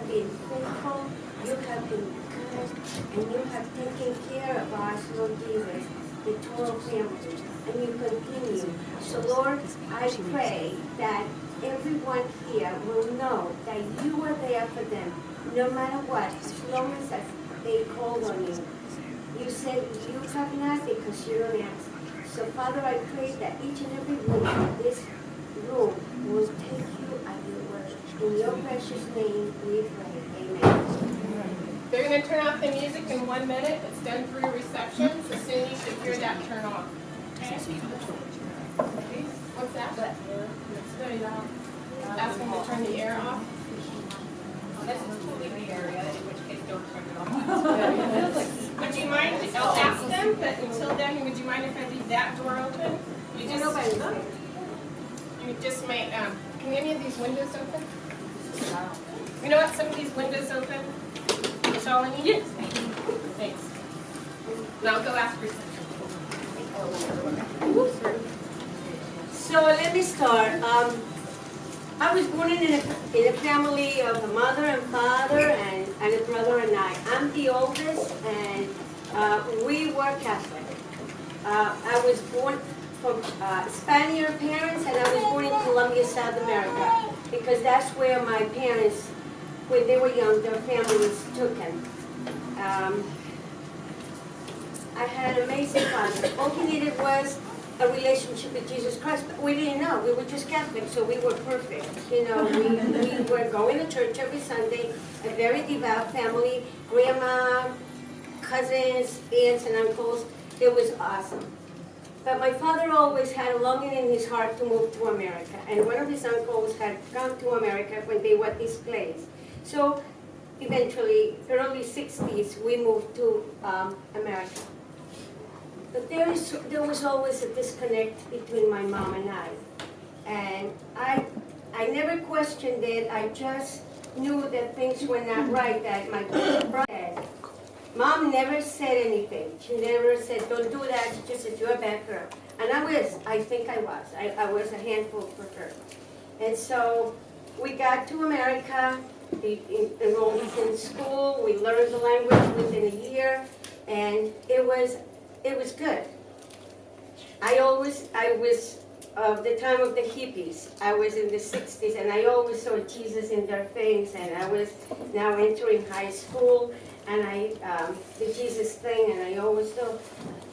been faithful, you have been good, and you have taken care of us, Lord Jesus, the Toro family, and you continue. So Lord, I pray that everyone here will know that you are there for them, no matter what, as long as they call on you. You said you have not because you don't ask. So Father, I pray that each and every one in this room will take you at your word. In your precious name we pray. Amen. They're going to turn off the music in 1 minute. It's done through reception, so soon you should hear that turn off. Okay? What's that? It's very loud. Ask them to turn the air off. Unless it's totally the area, in which case don't turn it off. Would you mind, I'll ask them, but until then, would you mind if I leave that door open? You just may, can any of these windows open? You know what, some of these windows open? Charlene? Yes. Thanks. Now I'll go ask her. So let me start. I was born in a family of a mother and father and a brother and I. I'm the oldest, and we were Catholic. I was born from Spaniard parents, and I was born in Colombia, South America, because that's where my parents, when they were young, their families took them. I had an amazing father. All he needed was a relationship with Jesus Christ, but we didn't know. We were just Catholic, so we were perfect. You know, we were going to church every Sunday, a very devout family, grandma, cousins, aunts, and uncles. It was awesome. But my father always had a longing in his heart to move to America, and one of his uncles had gone to America when they were displaced. So eventually, early 60s, we moved to America. But there was always a disconnect between my mom and I. And I never questioned it. I just knew that things were not right, that my brother said. Mom never said anything. She never said, don't do that. She just said, you're a bad girl. And I think I was. I was a handful for her. And so we got to America. We enrolled in school. We learned the language within a year. And it was good. I was of the time of the hippies. I was in the 60s, and I always saw Jesus in their things, and I was now entering high school, and the Jesus thing, and I always thought,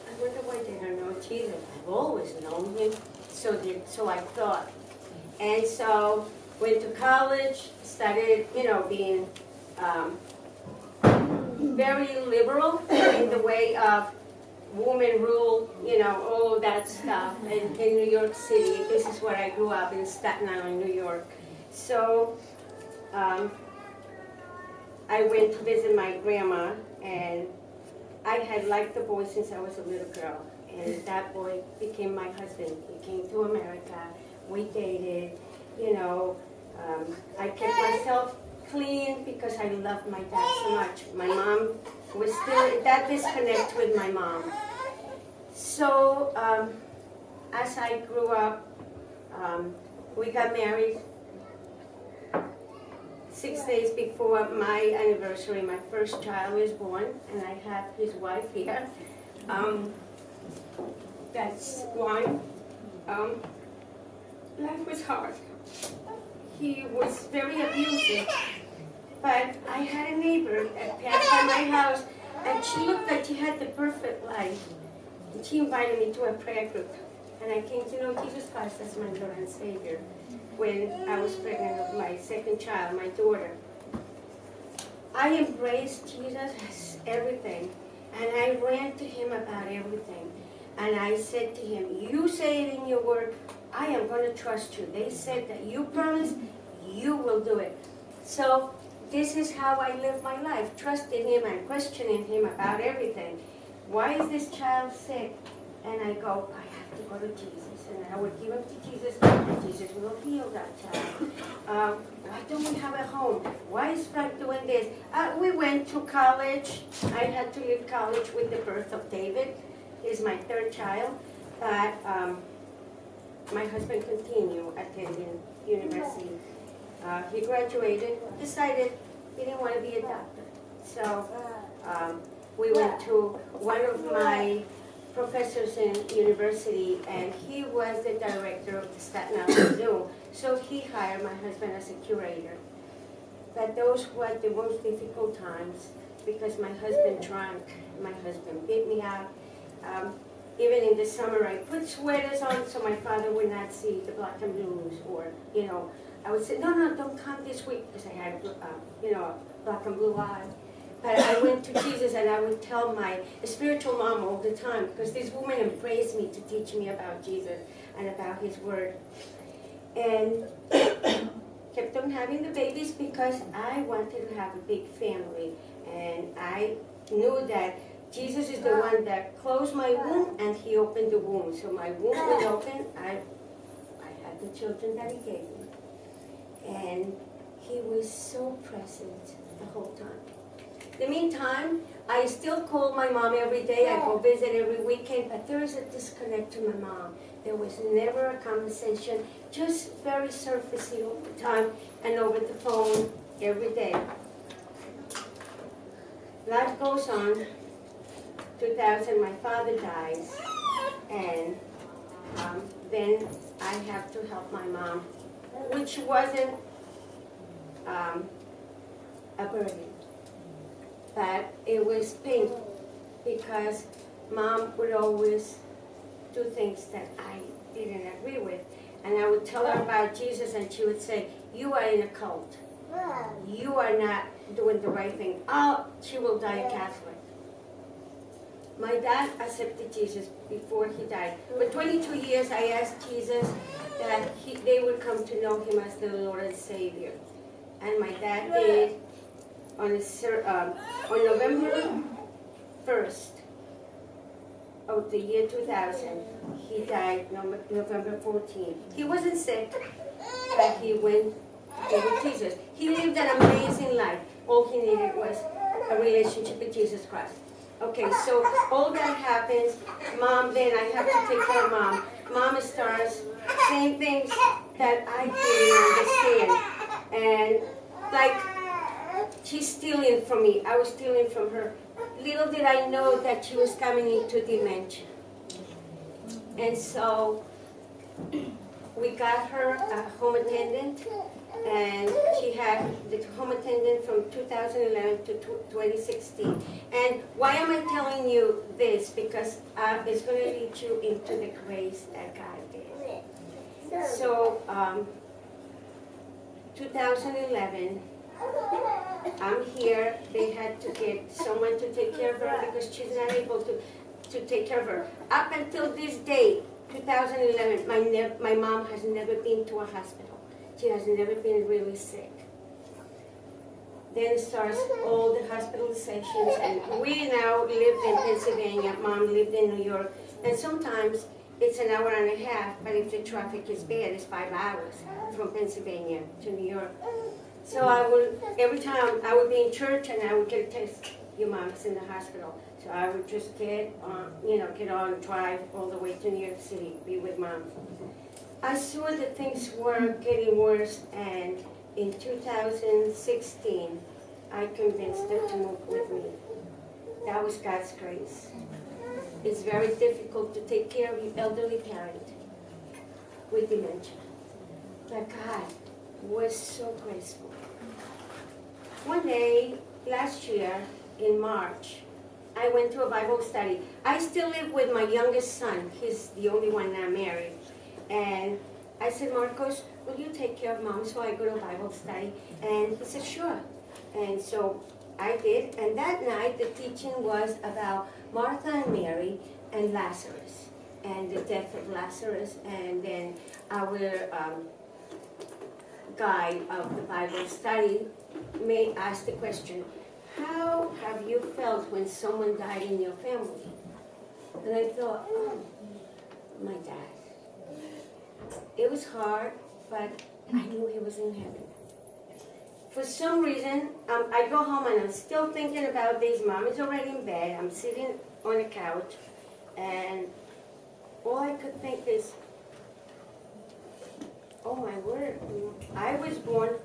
I wonder why they don't know Jesus. I've always known him, so I thought. And so went to college, started, being very liberal in the way of woman rule, all that stuff in New York City. This is where I grew up, in Staten Island, New York. So I went to visit my grandma, and I had liked the boy since I was a little girl. And that boy became my husband. He came to America. We dated, I kept myself clean because I loved my dad so much. My mom was still, that disconnect with my mom. So as I grew up, we got married 6 days before my anniversary. My first child was born, and I have his wife here. That's one. Life was hard. He was very abusive. But I had a neighbor that passed by my house, and she looked like she had the perfect life. And she invited me to a prayer group. And I came to know Jesus Christ as my Lord and Savior when I was pregnant with my second child, my daughter. I embraced Jesus as everything, and I ran to him about everything. And I said to him, you say it in your word, I am going to trust you. They said that you promised, you will do it. So this is how I live my life, trusting him and questioning him about everything. Why is this child sick? And I go, I have to go to Jesus. And I would give him to Jesus, and Jesus will heal that child. Why don't we have a home? Why is Frank doing this? We went to college. I had to leave college with the birth of David. He's my third child. But my husband continued attending university. He graduated, decided He didn't want to be a doctor. So we went to one of my professors in university, and he was the director of the Staten Island Zoo. So he hired my husband as a curator. But those were the most difficult times because my husband drank, my husband beat me up. Even in the summer, I put sweaters on so my father would not see the black and blues, or, I would say, no, don't come this week, because I had, a black and blue eye. But I went to Jesus, and I would tell my spiritual mom all the time, because this woman embraced me to teach me about Jesus and about his word. And kept on having the babies because I wanted to have a big family. And I knew that Jesus is the one that closed my womb, and he opened the womb. So my womb was open. I had the children that he gave me. And he was so present the whole time. In the meantime, I still call my mom every day. I go visit every weekend, but there is a disconnect to my mom. There was never a conversation, just very surfacey all the time and over the phone every day. Life goes on. 2000, my father dies, and then I have to help my mom, which wasn't a burden, but it was painful because mom would always do things that I didn't agree with, and I would tell her about Jesus, and she would say, "You are in a cult. You are not doing the right thing. Oh, she will die a Catholic." My dad accepted Jesus before he died. For 22 years, I asked Jesus that they would come to know him as their Lord and Savior. And my dad did on November 1st of the year 2000. He died November 14th. He wasn't sick, but he went with Jesus. He lived an amazing life. All he needed was a relationship with Jesus Christ. Okay, so all that happens, mom, then I have to take care of mom. Mom starts saying things that I didn't understand. And like, she's stealing from me. I was stealing from her. Little did I know that she was coming into dementia. And so we got her a home attendant, and she had the home attendant from 2011 to 2016. And why am I telling you this? Because it's going to lead you into the grace that God did. So, 2011, I'm here. They had to get someone to take care of her because she's not able to take care of her. Up until this day, 2011, my mom has never been to a hospital. She has never been really sick. Then starts all the hospitalizations, and we now lived in Pennsylvania. Mom lived in New York, and sometimes it's an hour and a half, but if the traffic is bad, it's 5 hours from Pennsylvania to New York. So every time I would be in church and I would get a text, "Your mom is in the hospital." So I would just get on, drive all the way to New York City, be with mom. I saw that things were getting worse, and in 2016, I convinced her to move with me. That was God's grace. It's very difficult to take care of your elderly parent with dementia. But God was so graceful. One day, last year, in March, I went to a Bible study. I still live with my youngest son. He's the only one not married. And I said, "Marcos, will you take care of mom so I go to Bible study?" And he said, "Sure." And so I did. And that night, the teaching was about Martha and Mary and Lazarus and the death of Lazarus. And then our guide of the Bible study may ask the question, "How have you felt when someone died in your family?" And I thought, "Oh, my dad." It was hard, but I knew he was in heaven. For some reason, I go home and I'm still thinking about this. Mom is already in bed. I'm sitting on a couch, and all I could think is, oh my word, I was born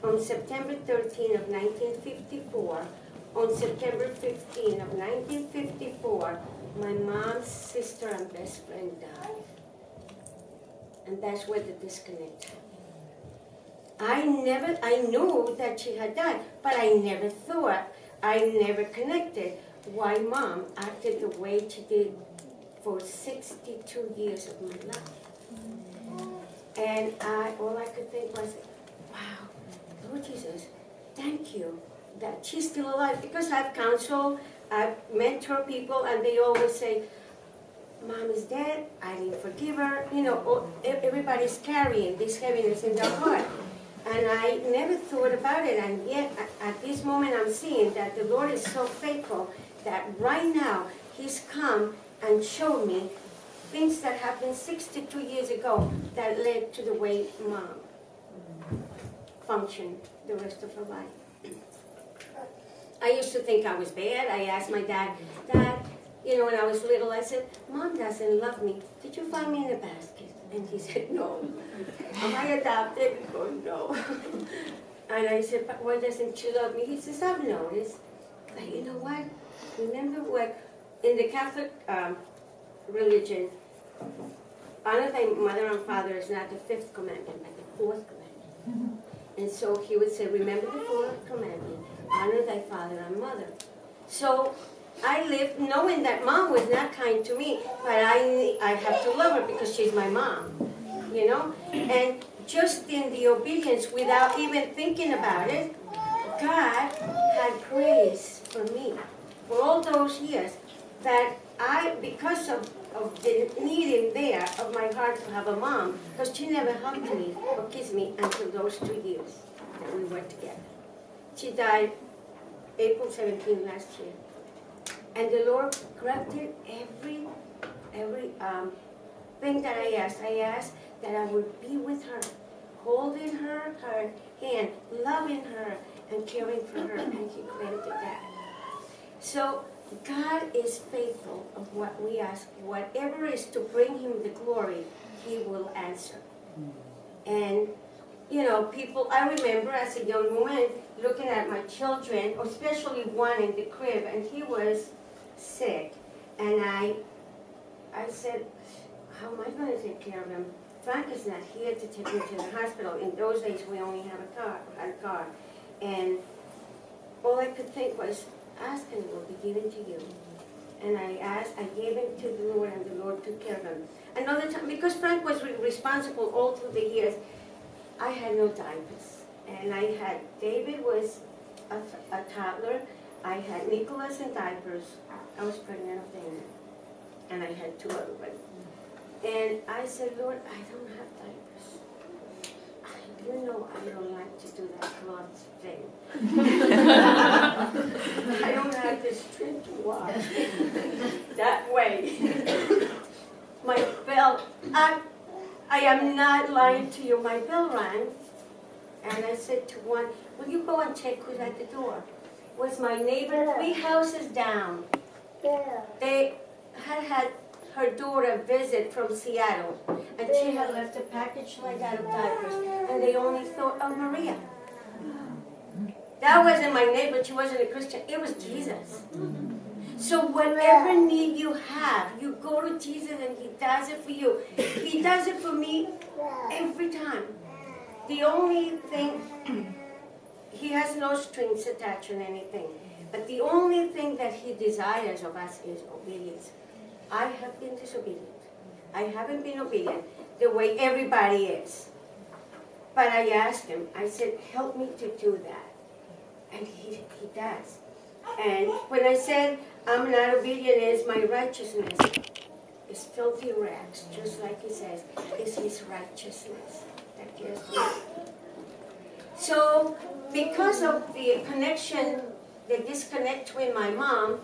on September 13 of 1954, on September 15 of 1954, my mom's sister and best friend died. And that's where the disconnect happened. I knew that she had died, but I never connected why Mom acted the way she did for 62 years of my life. And all I could think was, wow, Lord Jesus, thank you that she's still alive. Because I've counseled, I've mentored people, and they always say, Mom is dead, I didn't forgive her. You know, everybody's carrying this heaviness in their heart. And I never thought about it, and yet at this moment I'm seeing that the Lord is so faithful that right now He's come and showed me things that happened 62 years ago that led to the way Mom functioned the rest of her life. I used to think I was bad. I asked my dad, you know, when I was little, I said, Mom doesn't love me. Did you find me in a basket? And he said, no. Am I adopted? Oh, no. And I said, but why doesn't she love me? He says, I've noticed. But you know what? Remember what, in the Catholic religion, honor thy mother and father is not the 5th commandment, but the 4th commandment. And so he would say, remember the 4th commandment, honor thy father and mother. So I lived knowing that Mom was not kind to me, but I have to love her because she's my mom, you know? And just in the obedience, without even thinking about it, God had grace for me for all those years that because of the need in there of my heart to have a mom, because she never hugged me or kissed me until those 2 years that we were together. She died April 17 last year. And the Lord granted every thing that I asked. I asked that I would be with her, holding her hand, loving her, and caring for her, and He granted that. So God is faithful of what we ask. Whatever is to bring Him the glory, He will answer. And, you know, people, I remember as a young woman looking at my children, especially one in the crib, and he was sick. And I said, how am I going to take care of him? Frank is not here to take me to the hospital. In those days, we only had a car. And all I could think was, ask and it will be given to you. And I gave him to the Lord, and the Lord took care of him. Another time, because Frank was responsible all through the years, I had no diapers. And David was a toddler. I had Nicholas in diapers. I was pregnant of Dana. And I had 2 other ones. And I said, Lord, I don't have diapers. You know I don't like to do that cloth thing. I don't have the strength to walk that way. My bell, I am not lying to you, my bell rang. And I said to one, will you go and check who's at the door? Was my neighbor 3 houses down. They had her daughter visit from Seattle, and she had left a package like that of diapers, and they only thought of Maria. That wasn't my neighbor, she wasn't a Christian, it was Jesus. So whatever need you have, you go to Jesus and He does it for you. He does it for me every time. The only thing, He has no strings attached on anything, but the only thing that He desires of us is obedience. I have been disobedient. I haven't been obedient the way everybody is. But I asked Him, I said, help me to do that. And He does. And when I said, I'm not obedient, is my righteousness is filthy rags, just like He says, is His righteousness that gives me. So, because of the connection, the disconnect with my mom,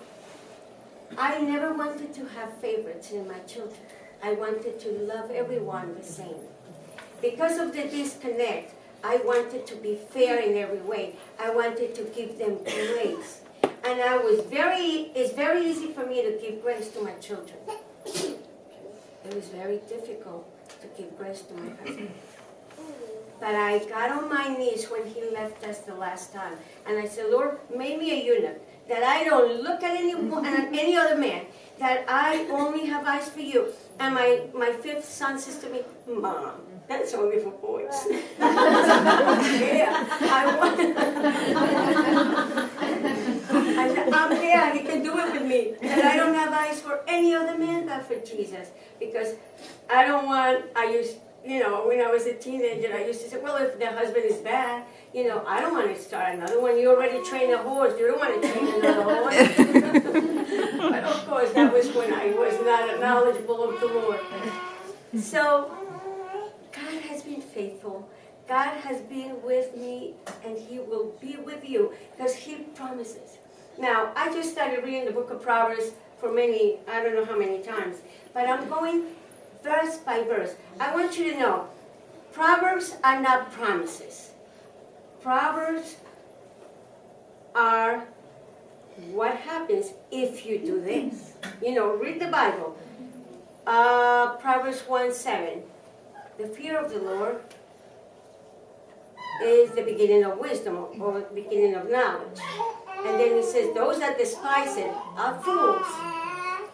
I never wanted to have favorites in my children. I wanted to love everyone the same. Because of the disconnect, I wanted to be fair in every way. I wanted to give them grace. And it's very easy for me to give grace to my children. It was very difficult to give grace to my husband. But But I got on my knees when he left us the last time. And I said, Lord, make me a eunuch, that I don't look at any other man, that I only have eyes for you. And my fifth son says to me, Mom, that's only for boys. Yeah, I said, I'm there, he can do it with me. And I don't have eyes for any other man but for Jesus. Because I don't want, when I was a teenager, I used to say, well, if the husband is bad, I don't want to start another one. You already trained a horse. You don't want to train another horse. But of course, that was when I was not knowledgeable of the Lord. So, God has been faithful. God has been with me, and He will be with you, because He promises. Now, I just started reading the book of Proverbs for I don't know how many times, but I'm going verse by verse. I want you to know, Proverbs are not promises. Proverbs are what happens if you do this. Read the Bible. Proverbs 1:7. The fear of the Lord is the beginning of wisdom, or the beginning of knowledge. And then it says, those that despise it are fools.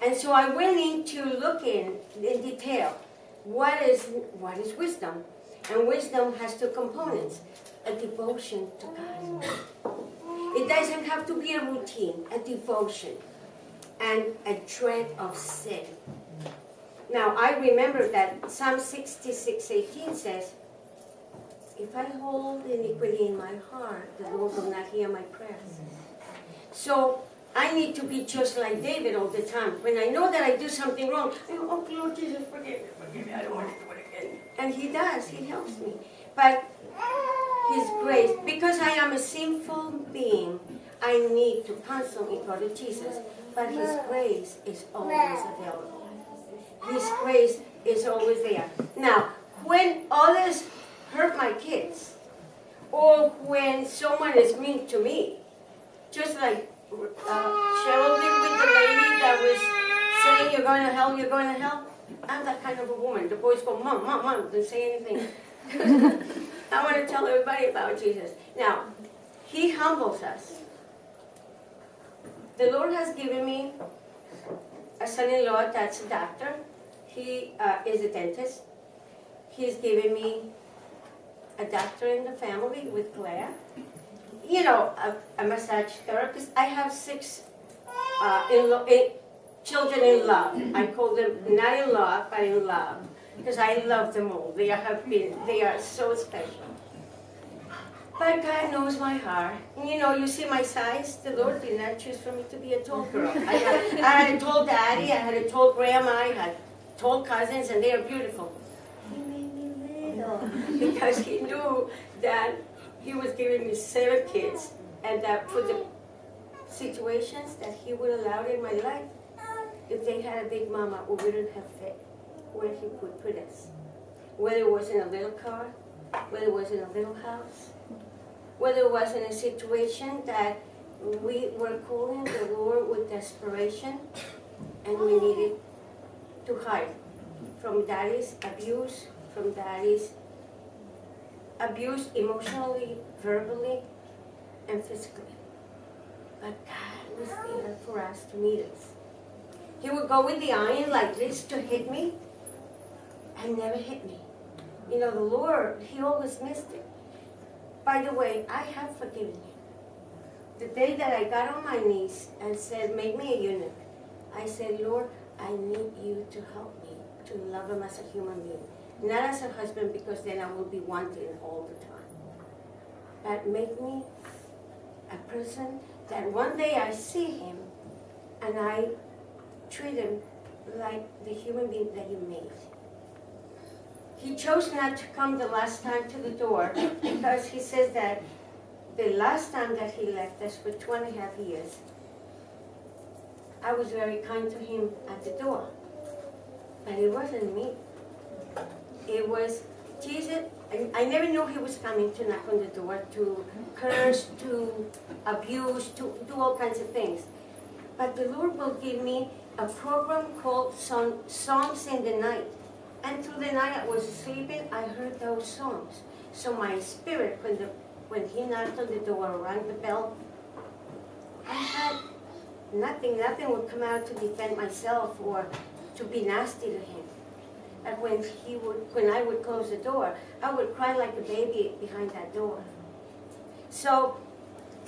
And so I went into looking in detail, what is wisdom? And wisdom has two components: a devotion to God. It doesn't have to be a routine, a devotion, and a dread of sin. Now, I remember that Psalm 66:18 says, if I hold iniquity in my heart, the Lord will not hear my prayers. So, I need to be just like David all the time. When I know that I do something wrong, I go, oh, Lord Jesus, forgive me, I don't want to do it again. And He does, He helps me. But His grace, because I am a sinful being, I need to constantly go to Jesus. But His grace is always available. His grace is always there. Now, when others hurt my kids, or when someone is mean to me, just like Cheryl did with the lady that was saying, you're going to hell, you're going to hell. I'm that kind of a woman. The boys go, Mom, Mom, Mom, don't say anything. I want to tell everybody about Jesus. Now, He humbles us. The Lord has given me a son-in-law that's a doctor. He is a dentist. He's given me a doctor in the family with Claire. A massage therapist. I have 6 children in love. I call them not in love, but in love, because I love them all. They are so special. But God knows my heart. You see my size. The Lord did not choose for me to be a tall girl. I had a tall daddy. I had a tall grandma. I had tall cousins, and they are beautiful. He made me little because He knew that He was giving me 7 kids, and that for the situations that He would allow in my life, if they had a big mama, we wouldn't have fit where He would put us. Whether it was in a little car, whether it was in a little house, whether it was in a situation that we were calling the Lord with desperation, and we needed to hide from daddy's abuse, from daddy's abuse emotionally, verbally, and physically. But God was there for us to meet us. He would go with the iron like this to hit me, and never hit me. The Lord, He always missed it. By the way, I have forgiven you. The day that I got on my knees and said, make me a eunuch, I said, Lord, I need you to help me to love Him as a human being. Not as a husband, because then I will be wanting all the time. But make me a person that one day I see Him and I treat Him like the human being that He made. He chose not to come the last time to the door, because He says that the last time that He left us for 2.5 years, I was very kind to Him at the door. But it wasn't me. It was Jesus. I never knew He was coming to knock on the door, to curse, to abuse, to do all kinds of things. But the Lord will give me a program called Songs in the Night. And through the night I was sleeping, I heard those songs. So my spirit, when he knocked on the door or rang the bell, I had nothing would come out to defend myself or to be nasty to him. And when I would close the door, I would cry like a baby behind that door. So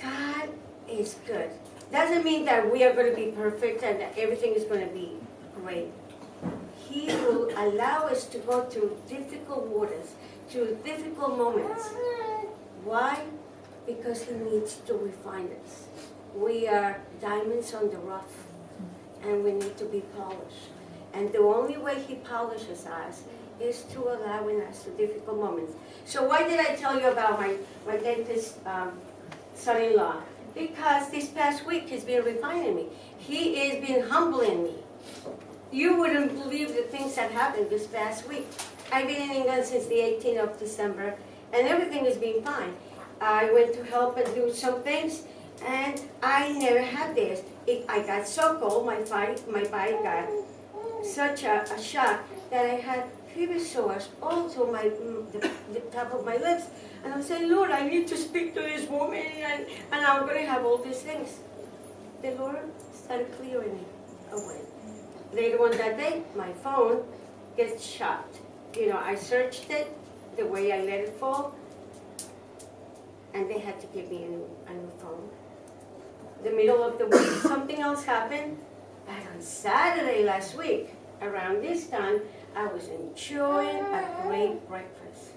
God is good. Doesn't mean that we are going to be perfect and that everything is going to be great. He will allow us to go through difficult waters, through difficult moments. Why? Because he needs to refine us. We are diamonds on the rough, and we need to be polished. And the only way he polishes us is to allowing us to difficult moments. So why did I tell you about my dentist son-in-law? Because this past week he's been refining me. He has been humbling me. You wouldn't believe the things that happened this past week. I've been in England since the 18th of December, and everything has been fine. I went to help and do some things, and I never had this. I got so cold, my body got such a shock that I had fever sores all through the top of my lips. And I'm saying, Lord, I need to speak to this woman, and I'm going to have all these things. The Lord started clearing me away. Later on that day, my phone gets shot. I searched it the way I let it fall, and they had to give me a new phone. The middle of the week, something else happened. But on Saturday last week, around this time, I was enjoying a great breakfast.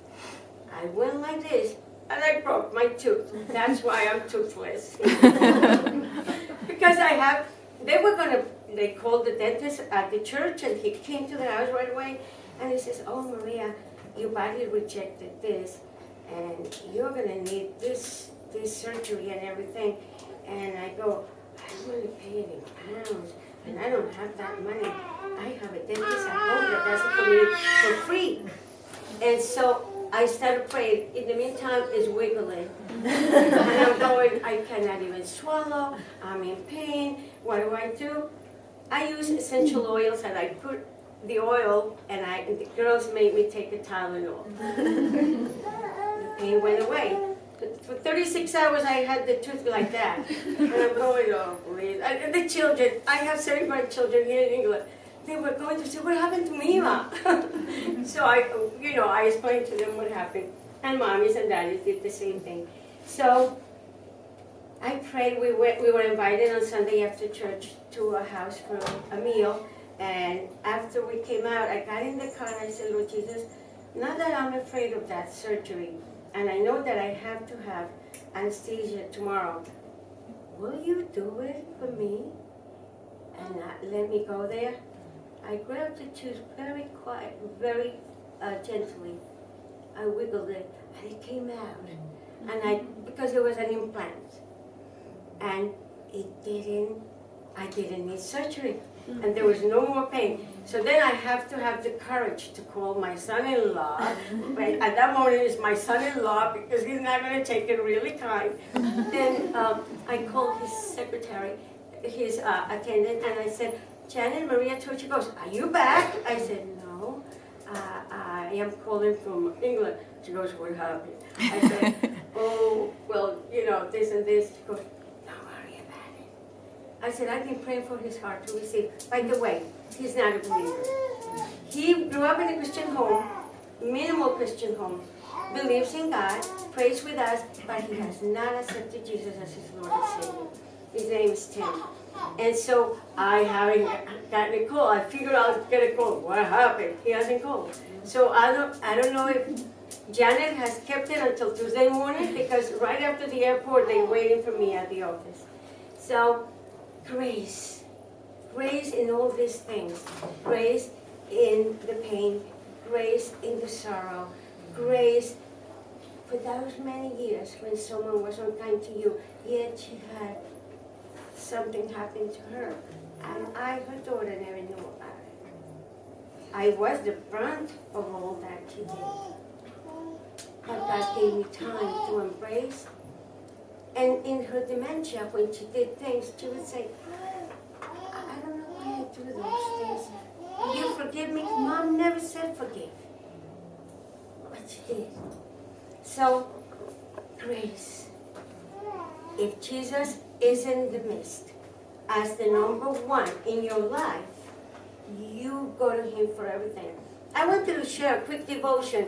I went like this, and I broke my tooth. That's why I'm toothless. Because they called the dentist at the church, and he came to the house right away, and he says, oh, Maria, your body rejected this, and you're going to need this surgery and everything. And I go, I don't want to pay it in pounds, and I don't have that money. I have a dentist at home that does it for me for free. And so I started praying. In the meantime, it's wiggling. And I'm going, I cannot even swallow. I'm in pain. What do? I use essential oils, and I put the oil, and the girls made me take a Tylenol. The pain went away. For 36 hours, I had the tooth like that. And I'm going, oh, please. And the children, I have 7 grandchildren here in England. They were going to say, what happened to Mima? So I explained to them what happened. And mommies and daddies did the same thing. So I prayed. We were invited on Sunday after church to a house for a meal. And after we came out, I got in the car and I said, Lord Jesus, not that I'm afraid of that surgery, and I know that I have to have anesthesia tomorrow. Will you do it for me and not let me go there? I grabbed the tooth very quiet, very gently. I wiggled it, and it came out. And because it was an implant, and I didn't need surgery, and there was no more pain. So then I have to have the courage to call my son-in-law. But at that moment, it's my son-in-law because he's not going to take it really kind. Then I called his secretary, his attendant, and I said, Janet Maria Tucci goes, are you back? I said, no, I am calling from England. She goes, what happened? I said, oh, well, this and this. She goes, don't worry about it. I said, I've been praying for his heart to receive. By the way, he's not a believer. He grew up in a Christian home, minimal Christian home, believes in God, prays with us, but he has not accepted Jesus as his Lord and Savior. His name is Tim. And so I haven't gotten a call. I figured I'll get a call. What happened? He hasn't called. So I don't know if Janet has kept it until Tuesday morning, because right after the airport, they're waiting for me at the office. So grace in all these things, grace in the pain, grace in the sorrow, grace for those many years when someone was unkind to you, yet she had something happen to her, and her daughter, never knew about it. I was the brunt of all that she did. But God gave me time to embrace. And in her dementia, when she did things, she would say, I don't know why I do those things. Will you forgive me? Mom never said forgive. But she did. So, grace. If Jesus is in the midst as the number one in your life, you go to him for everything. I wanted to share a quick devotion.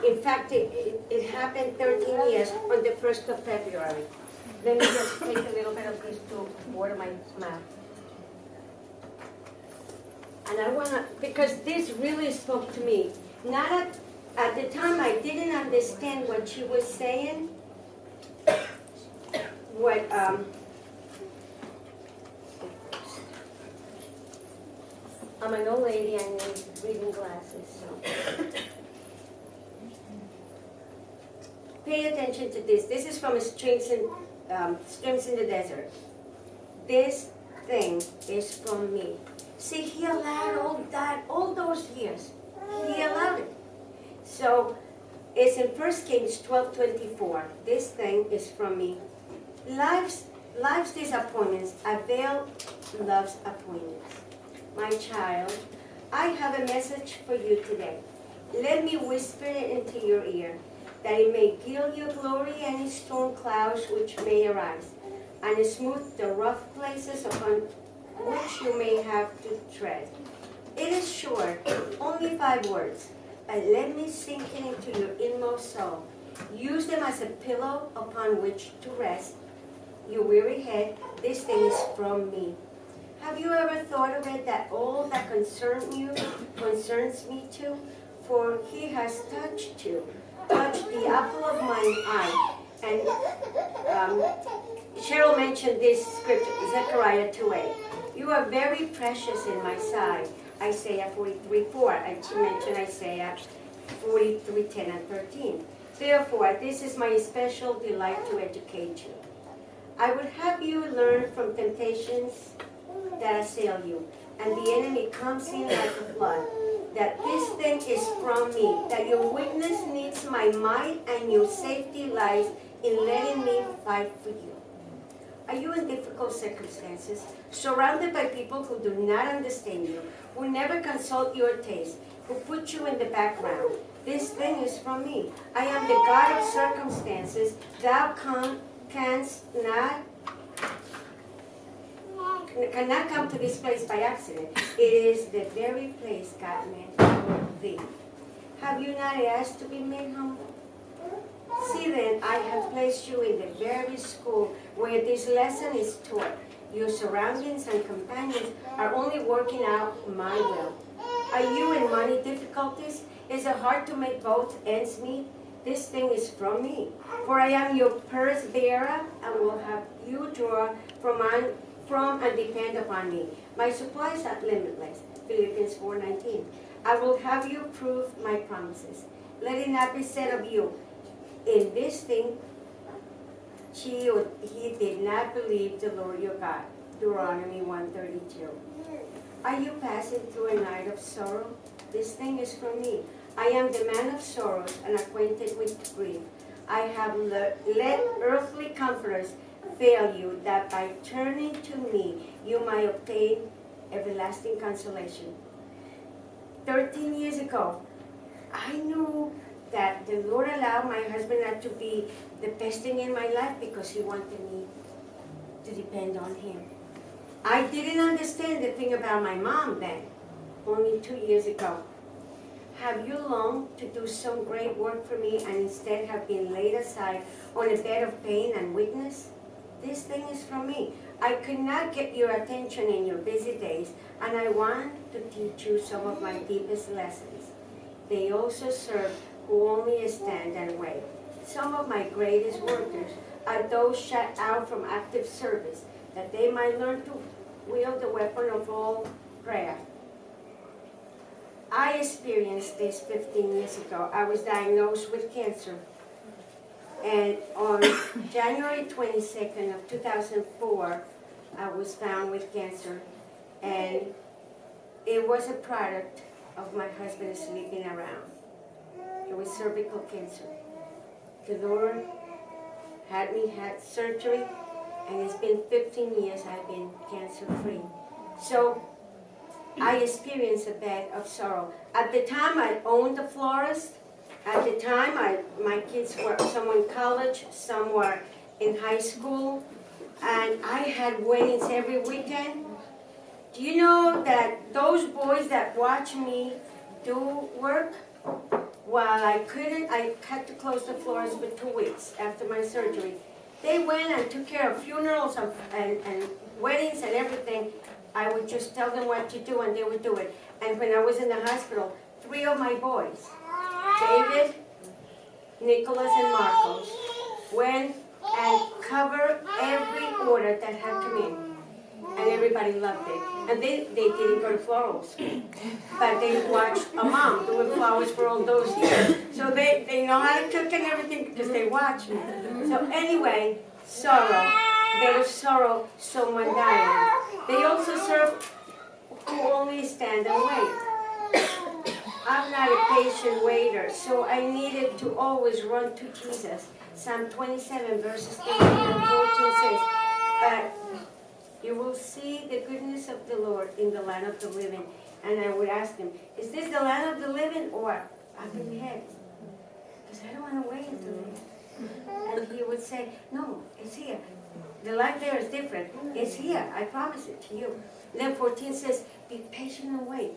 In fact, it happened 13 years on the 1st of February. Let me just take a little bit of this to water my mouth. And I want to, because this really spoke to me. Not at the time I didn't understand what she was saying. What, I'm an old lady and I need reading glasses, so. Pay attention to this. This is from Streams in the Desert. This thing is from me. See, he allowed all those years. He allowed it. So, it's in 1 Kings 12:24. This thing is from me. Life's disappointments avail love's appointments. My child, I have a message for you today. Let me whisper it into your ear, that it may gild your glory any storm clouds which may arise, and smooth the rough places upon which you may have to tread. It is short, only 5 words, but let me sink it into your inmost soul. Use them as a pillow upon which to rest your weary head. This thing is from me. Have you ever thought of it, that all that concerns you concerns me too? For he has touched you, touched the apple of mine eye. And Cheryl mentioned this scripture, Zechariah 2:8. You are very precious in my sight, Isaiah 43:4. And she mentioned Isaiah 43:10 and 13. Therefore, this is my special delight to educate you. I would have you learn from temptations that assail you, and the enemy comes in like a flood, that this thing is from me, that your weakness needs my might, and your safety lies in letting me fight for you. Are you in difficult circumstances, surrounded by people who do not understand you, who never consult your taste, who put you in the background? This thing is from me. I am the God of circumstances. Thou cannot come to this place by accident. It is the very place God meant for thee. Have you not asked to be made humble? See then, I have placed you in the very school where this lesson is taught. Your surroundings and companions are only working out my will. Are you in money difficulties? Is it hard to make both ends meet? This thing is from me. For I am your purse bearer, and will have you draw from and depend upon me. My supplies are limitless. Philippians 4:19. I will have you prove my promises. Let it not be said of you, in this thing he did not believe the Lord your God. Deuteronomy 1:32. Are you passing through a night of sorrow? This thing is from me. I am the man of sorrows and acquainted with grief. I have let earthly comforters fail you, that by turning to me you might obtain everlasting consolation. 13 years ago, I knew that the Lord allowed my husband not to be the best thing in my life because he wanted me to depend on him. I didn't understand the thing about my mom then, only 2 years ago. Have you longed to do some great work for me and instead have been laid aside on a bed of pain and weakness? This thing is from me. I could not get your attention in your busy days, and I want to teach you some of my deepest lessons. They also serve who only stand and wait. Some of my greatest workers are those shut out from active service, that they might learn to wield the weapon of all prayer. I experienced this 15 years ago. I was diagnosed with cancer. And on January 22nd of 2004, I was found with cancer. And it was a product of my husband sleeping around. It was cervical cancer. The Lord had me had surgery, and it's been 15 years I've been cancer-free. So I experienced a bed of sorrow. At the time, I owned a florist, At the time, my kids were, some were in college, some were in high school, and I had weddings every weekend. Do you know that those boys that watch me do work, while I had to close the floors for 2 weeks after my surgery. They went and took care of funerals and weddings and everything. I would just tell them what to do and they would do it. And when I was in the hospital, 3 of my boys, David, Nicholas, and Marcos, went and covered every order that had come in. And everybody loved it. And they didn't go to florals. But they watched a mom doing flowers for all those years. So they know how to cook and everything because they watch me. So anyway, sorrow. Bed of sorrow, someone dying. They also serve who only stand and wait. I'm not a patient waiter, so I needed to always run to Jesus. Psalm 27 verses 18 and 14 says, but you will see the goodness of the Lord in the land of the living. And I would ask him, is this the land of the living or up in heaven? Because I don't want to wait until then. And he would say, no, it's here. The life there is different. It's here. I promise it to you. Then 14 says, be patient and wait.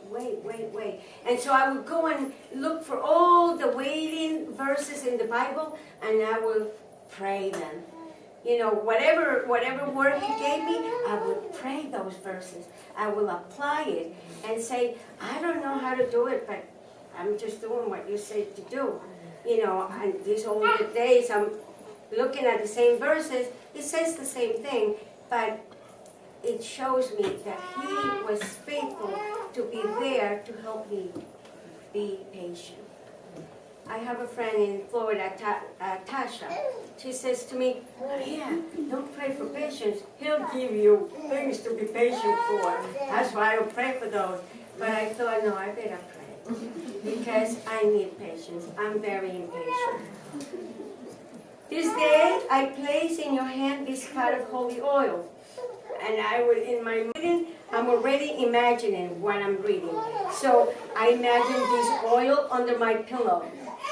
And so I would go and look for all the waiting verses in the Bible, and I will pray them. You know, whatever word he gave me, I would pray those verses. I will apply it and say, I don't know how to do it, but I'm just doing what you say to do. You know, and these older days, I'm looking at the same verses. It says the same thing, but it shows me that he was faithful to be there to help me be patient. I have a friend in Florida, Tasha. She says to me, yeah, don't pray for patience. He'll give you things to be patient for. That's why I don't pray for those. But I thought, no, I better pray. Because I need patience. I'm very impatient. This day, I place in your hand this pot of holy oil. And I would, in my reading, I'm already imagining what I'm reading. So I imagine this oil under my pillow.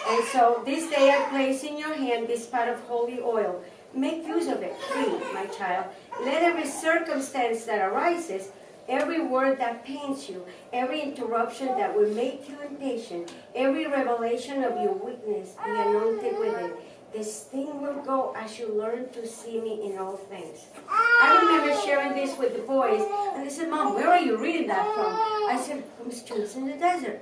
And so this day I place in your hand this pot of holy oil. Make use of it, please, my child. Let every circumstance that arises, every word that pains you, every interruption that will make you impatient, every revelation of your weakness be anointed with it. This thing will go as you learn to see me in all things. I remember sharing this with the boys, and they said, Mom, where are you reading that from? I said, from Streets in the Desert.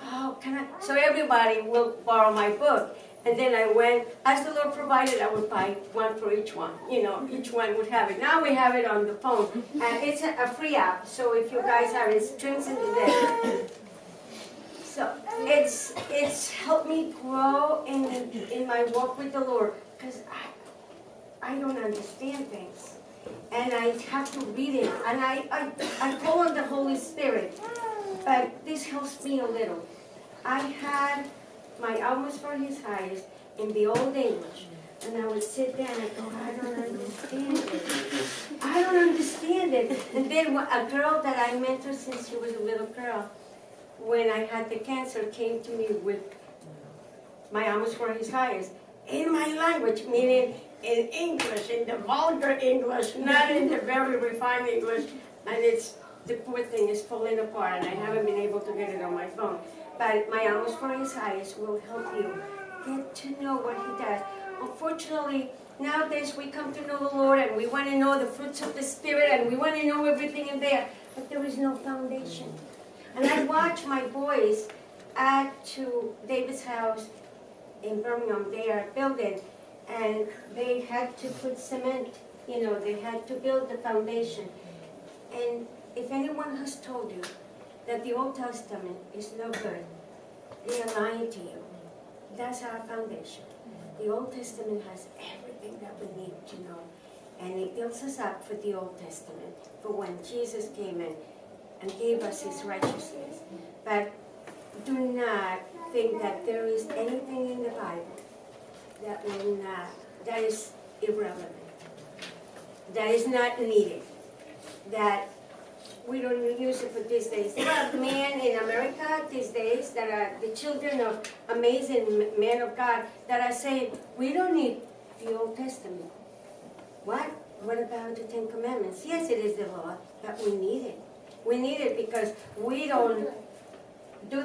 Oh, can I? So everybody will borrow my book. And then I went, as the Lord provided, I would buy one for each one. You know, each one would have it. Now we have it on the phone. And it's a free app, so if you guys have it, Streets in the Desert. So it's helped me grow in my walk with the Lord, because I don't understand things. And I have to read it. And I call on the Holy Spirit. But this helps me a little. I had my Almost for His Highest in the Old English. And I would sit there and I go, I don't understand it. I don't understand it. And then a girl that I mentored since she was a little girl, when I had the cancer, came to me with my Almost for His Highest in my language, meaning in English, in the vulgar English, not in the very refined English. And the poor thing is falling apart, and I haven't been able to get it on my phone. But my Almost for His Highest will help you get to know what He does. Unfortunately, nowadays we come to know the Lord, and we want to know the fruits of the Spirit, and we want to know everything in there, but there is no foundation. And I watch my boys add to David's house in Birmingham. They are building, and they had to put cement, you know, they had to build the foundation. And if anyone has told you that the Old Testament is no good, they are lying to you. That's our foundation. The Old Testament has everything that we need to know. And it builds us up for the Old Testament, for when Jesus came in and gave us His righteousness. But do not think that there is anything in the Bible that is irrelevant, that is not needed, that we don't use it for these days. There are men in America these days that are the children of amazing men of God that are saying, we don't need the Old Testament. What? What about the Ten Commandments? Yes, it is the law, but we need it. We need it because we don't do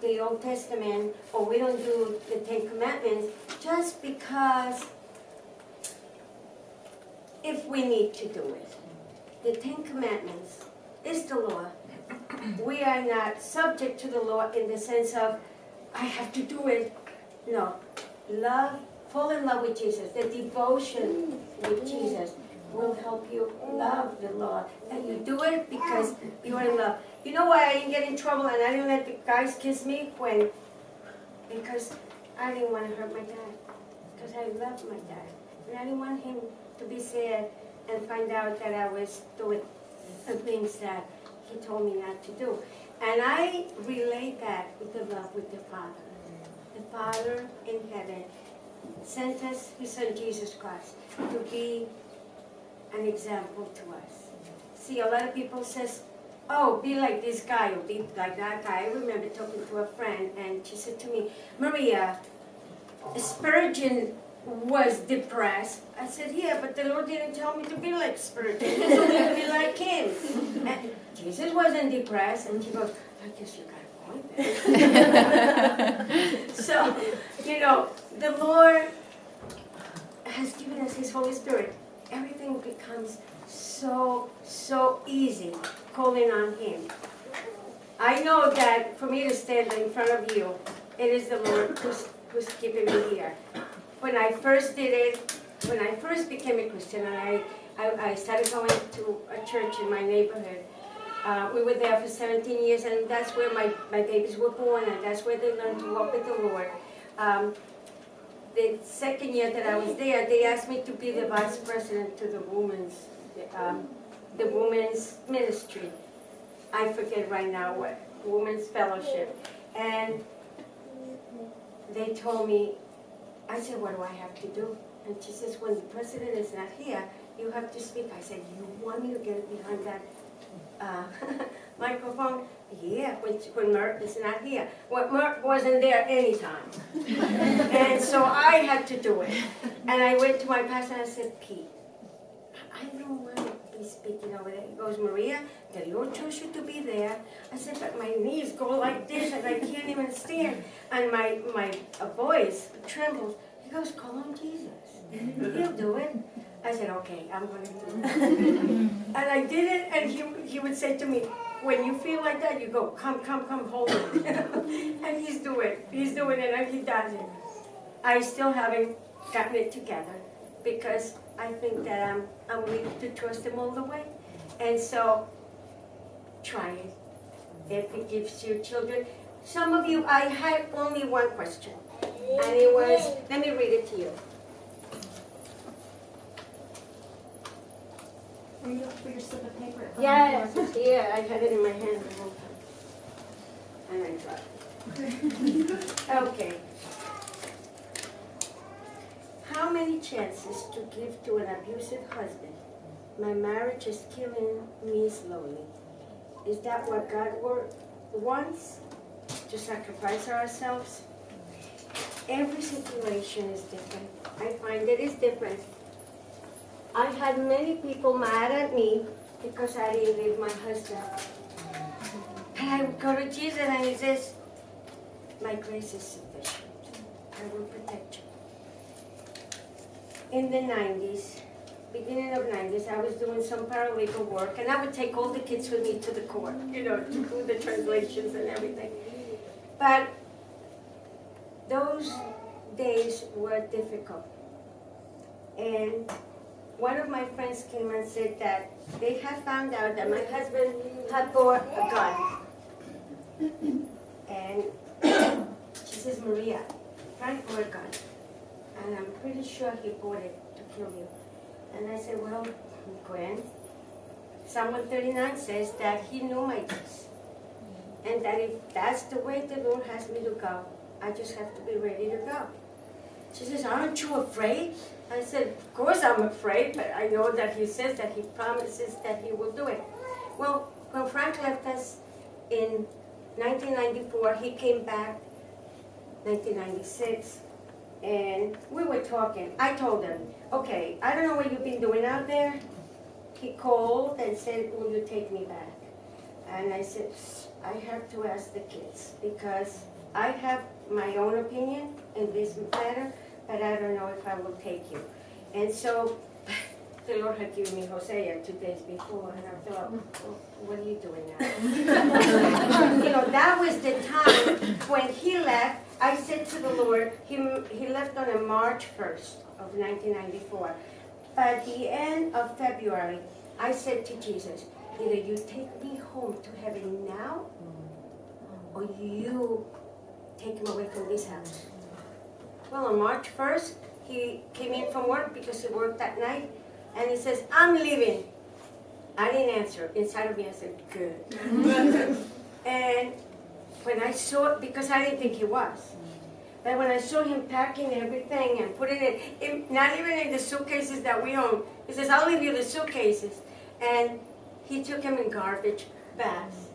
the Old Testament or we don't do the Ten Commandments just because if we need to do it. The Ten Commandments is the law. We are not subject to the law in the sense of, I have to do it. No. Love, fall in love with Jesus. The devotion with Jesus will help you love the law. And you do it because you are in love. You know why I didn't get in trouble and I didn't let the guys kiss me? Because I didn't want to hurt my dad. Because I loved my dad. And I didn't want him to be sad and find out that I was doing the things that he told me not to do. And I relate that with the love with the Father. The Father in heaven sent us His Son Jesus Christ to be an example to us. See, a lot of people says, oh, be like this guy or be like that guy. I remember talking to a friend and she said to me, Maria, Spurgeon was depressed. I said, yeah, but the Lord didn't tell me to be like Spurgeon. He told me to be like him. And Jesus wasn't depressed. And she goes, I guess you got a point there. So, you know, the Lord has given us His Holy Spirit. Everything becomes so easy calling on Him. I know that for me to stand in front of you, it is the Lord who's keeping me here. When I first did it, when I first became a Christian, and I started going to a church in my neighborhood. We were there for 17 years, and that's where my babies were born, and that's where they learned to walk with the Lord. The second year that I was there, they asked me to be the vice president to the women's ministry. I forget right now what, women's fellowship. And they told me, I said, what do I have to do? And she says, when the president is not here, you have to speak. I said, you want me to get behind that microphone? Yeah, when Merck is not here. Well, Merck wasn't there anytime. And so I had to do it. And I went to my pastor and I said, Pete, I don't want to be speaking over there. He goes, Maria, the Lord chose you to be there. I said, but my knees go like this and I can't even stand. And my voice trembles. He goes, call on Jesus. He'll do it. I said, okay, I'm going to do it. And I did it, and he would say to me, when you feel like that, you go, come, hold it. And he's doing it, and he does it. I still haven't gotten it together because I think that I'm willing to trust him all the way. And so, try it. If it gives you children. Some of you, I had only one question. And it was, let me read it to you. Were you for your slip of paper? Yeah, I had it in my hand the whole time. And I dropped it. Okay. How many chances to give to an abusive husband? My marriage is killing me slowly. Is that what God wants? To sacrifice ourselves? Every situation is different. I find it is different. I had many people mad at me because I didn't leave my husband. And I would go to Jesus and He says, my grace is sufficient. I will protect you. In the 90s, beginning of 90s, I was doing some paralegal work, and I would take all the kids with me to the court, to do the translations and everything. But those days were difficult. And one of my friends came and said that they had found out that my husband had bought a gun. And she says, Maria, Frank bought a gun. And I'm pretty sure he bought it to kill you. And I said, well, Gwen, Psalm 139 says that he knew my deeds. And that if that's the way the Lord has me to go, I just have to be ready to go. She says, aren't you afraid? I said, of course I'm afraid, but I know that He says that He promises that He will do it. Well, When Frank left us in 1994, he came back 1996, and we were talking. I told him, okay, I don't know what you've been doing out there. He called and said, will you take me back? And I said, I have to ask the kids, because I have my own opinion in this matter, but I don't know if I will take you. And so the Lord had given me Hosea 2 days before, and I thought, well, what are you doing now? That was the time when he left. I said to the Lord, he left on a March 1st of 1994. By the end of February, I said to Jesus, either you take me home to heaven now, or you take him away from this house. Well, on March 1st, he came in from work because he worked that night, and he says, I'm leaving. I didn't answer. Inside of me, I said, good. And when I saw it, because I didn't think he was, but when I saw him packing everything and putting it in, not even in the suitcases that we own, he says, I'll leave you the suitcases. And he took them in garbage bags.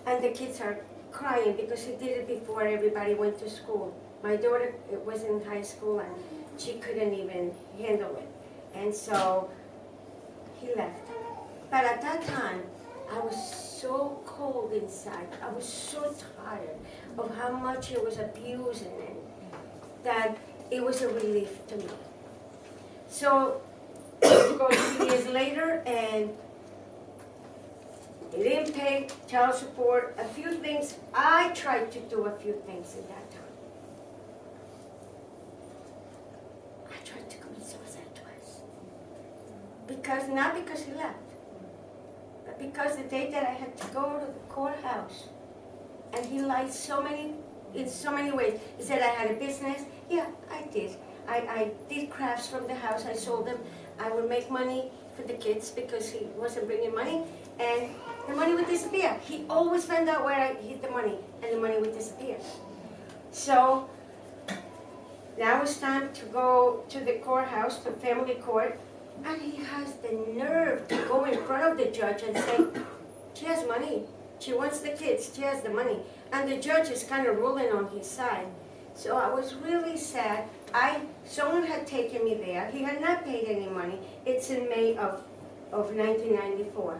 And the kids are crying because he did it before everybody went to school. My daughter was in high school and she couldn't even handle it. And so he left. But at that time, I was so cold inside. I was so tired of how much he was abusing it that it was a relief to me. So it goes 2 years later, and he didn't pay child support, a few things. I tried to do a few things in that time. I tried to commit suicide twice. Not because he left, but because the day that I had to go to the courthouse, and he lied in so many ways. He said I had a business. Yeah, I did. I did crafts from the house. I sold them. I would make money for the kids because he wasn't bringing money, and the money would disappear. He always found out where I hid the money, and the money would disappear. So now it's time to go to the courthouse, to family court, and he has the nerve to go in front of the judge and say, she has money. She wants the kids. She has the money. And the judge is kind of ruling on his side. So I was really sad. Someone had taken me there. He had not paid any money. It's in May of 1994.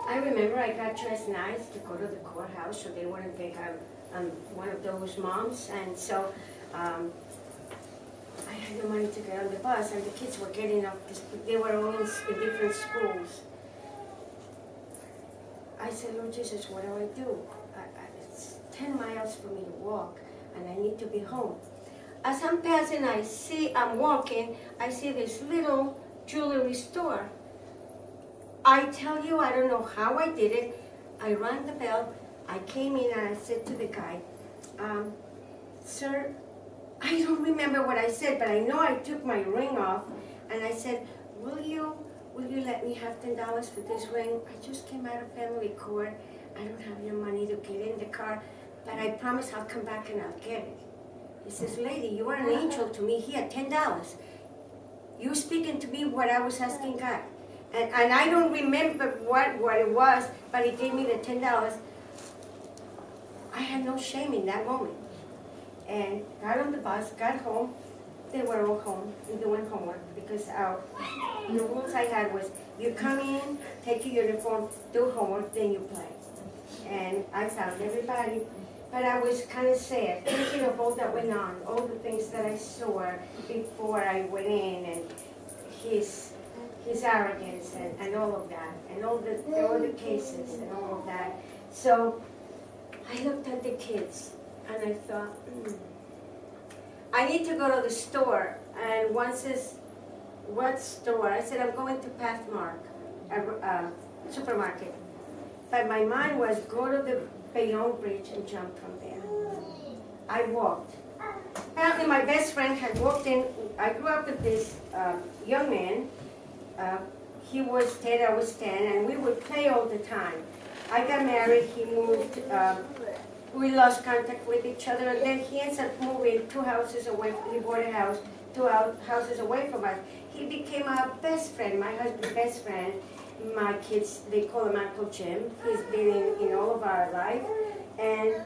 I remember I got dressed nice to go to the courthouse so they wouldn't think I'm one of those moms. And so I had the money to get on the bus, and the kids were getting off. They were all in different schools. I said, Lord Jesus, what do I do? It's 10 miles for me to walk, and I need to be home. As I'm passing, I'm walking, I see this little jewelry store. I tell you, I don't know how I did it. I rang the bell, I came in, and I said to the guy, sir, I don't remember what I said, but I know I took my ring off, and I said, will you let me have $10 for this ring? I just came out of family court. I don't have your money to get in the car, but I promise I'll come back and I'll get it. He says, lady, you are an angel to me. Here, $10. You speaking to me what I was asking God. And I don't remember what it was, but he gave me the $10. I had no shame in that moment. And got on the bus, got home. They were all home and doing homework because the rules I had was you come in, take your uniform, do homework, then you play. And I found everybody, but I was kind of sad, thinking of all that went on, all the things that I saw before I went in, and his arrogance and all of that, and all the cases and all of that. So I looked at the kids and I thought, I need to go to the store. And one says, what store? I said, I'm going to Pathmark, supermarket. But my mind was, go to the Bayonne Bridge and jump from there. I walked. Apparently my best friend had walked in. I grew up with this young man. He was 10, I was 10, and we would play all the time. I got married, he moved, we lost contact with each other, and then he ends up moving 2 houses away. He bought a house 2 houses away from us. He became our best friend, my husband's best friend. my kids, they call him Uncle Jim. He's been in all of our life. And